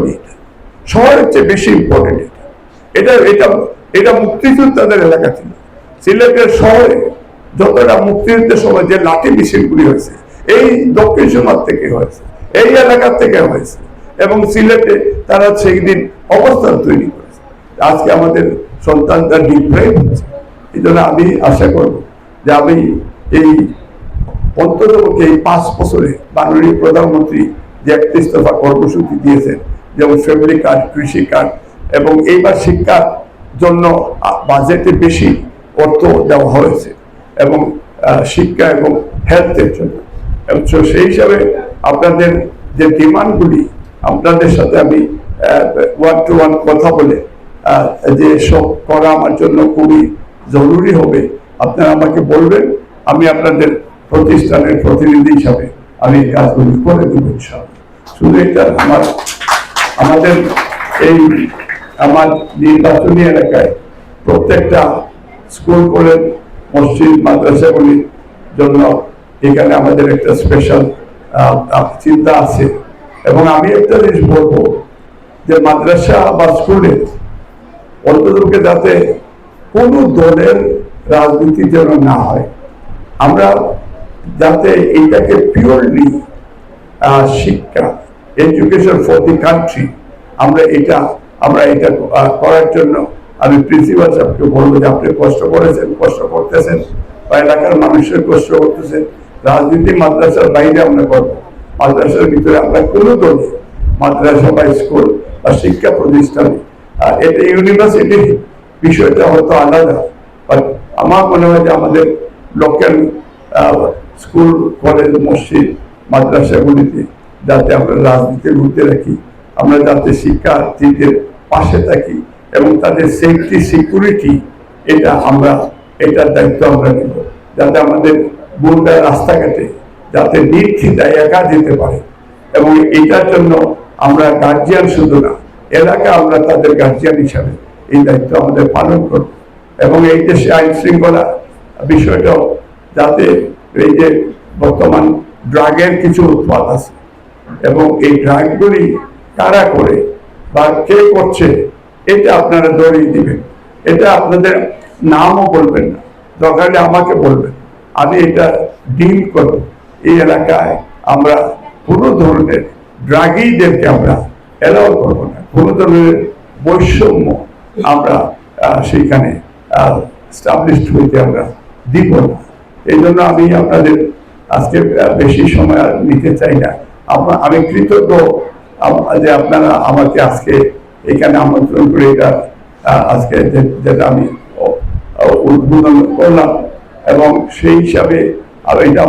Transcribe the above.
নেই, শহরের চেয়ে বেশি ইম্পর্টেন্ট এটা এটা এটা মুক্তিযোদ্ধাদের এলাকা ছিল। সিলেটের শহরে যতটা মুক্তিযুদ্ধের সময় যে লাঠি মিছিলগুলি হয়েছে এই দক্ষিণ সীমান্ত থেকে হয়েছে, এই এলাকা থেকে হয়েছে, এবং সিলেটে তারা সেই দিন অবস্থান তৈরি করেছে। আজকে আমাদের সন্তানরা ডিপ্রাইভ হচ্ছে। এই জন্য আমি আশা করব যে আমি এই অন্তত এই 5 বছরে মাননীয় প্রধানমন্ত্রী যে 31 দফা কর্মসূচি দিয়েছেন, যেমন ফ্যামিলি কার্ড, কৃষি কার্ড, এবং এইবার শিক্ষার জন্য বাজেটে বেশি অর্থ দেওয়া হয়েছে, এবং শিক্ষা এবং হেলথের জন্য। এবং সেই হিসাবে আপনাদের যে ডিমান্ডগুলি, আপনাদের সাথে আমি 1-to-1 কথা বলে যে সব করা আমার জন্য খুবই জরুরি হবে, আপনারা আমাকে বলবেন, আমি আপনাদের প্রতিষ্ঠানের প্রতিনিধি হিসাবে আমি এই কাজগুলি করে দেবো ইনশাআল্লাহ। শুধু এটা আমাদের এই আমার নির্বাচনী এলাকায় প্রত্যেকটা স্কুল, কলেজ, মসজিদ, মাদ্রাসাগুলির জন্য এখানে আমাদের একটা স্পেশাল চিন্তা আছে। এবং আমি একটা জিনিস বলবো যে মাদ্রাসা বা স্কুলে অন্ততপক্ষে যাতে কোনো দলের রাজনীতি যেন না হয়, আমরা যাতে এইটাকে পিওরলি শিক্ষা, এডুকেশন ফর দি কান্ট্রি, আমরা এটা করার জন্য আমি প্রিন্সিপাল সাহেবকে বলবো যে আপনি কষ্ট করেছেন, কষ্ট করতেছেন, বা এলাকার মানুষের কষ্ট করতেছেন, রাজনীতি মাদ্রাসার বাইরে আমরা করবো। মাদ্রাসার ভিতরে আমরা কোনো দলে, মাদ্রাসা বা স্কুল বা শিক্ষা প্রতিষ্ঠানে, এটা ইউনিভার্সিটির বিষয়টা হয়তো আলাদা, বাট আমার মনে হয় যে আমাদের লোকাল স্কুল, কলেজ, মসজিদ, মাদ্রাসাগুলিতে যাতে আমরা রাজনীতির মধ্যে রাখি, আমরা যাতে শিক্ষার্থীদের পাশে থাকি এবং তাদের সেফটি, সিকিউরিটি, এটার দায়িত্ব আমরা নেব, যাতে আমাদের বোনরা রাস্তাঘাটে যাতে নির্দ্বিধায় একা যেতে পারে। এবং এটার জন্য আমরা গার্জিয়ান শুধু না, এলাকা আমরা তাদের গার্জিয়ান হিসাবে এই দায়িত্ব আমাদের পালন করব। এবং এই দেশে আইন শৃঙ্খলা বিষয়টাও যাতে, এই যে বর্তমান ড্রাগের কিছু উৎপাদ আছে, এবং এই ড্রাগগুলি কারা করে বা কে করছে, এটা আপনারা ধরিয়ে দিবেন। এটা আপনাদের নামও বলবেন না, দরকার হলে আমাকে বলবেন, আমি এটা ডিল করব। এই এলাকায় আমরা কোনো ধরনের ড্রাগিদেরকে আমরা এলাও করব না, কোনো ধরনের বৈষম্য আমরা সেইখানে স্টাবলিশড হইতে আমরা দিব না। এই জন্য আমি আপনাদের আজকে বেশি সময় নিতে চাই না। আমি কৃতজ্ঞ যে আপনারা আমাকে আজকে এখানে আমন্ত্রণ করে এটা আজকে যেটা আমি উদ্বোধন করলাম, এবং সেই হিসাবে এটা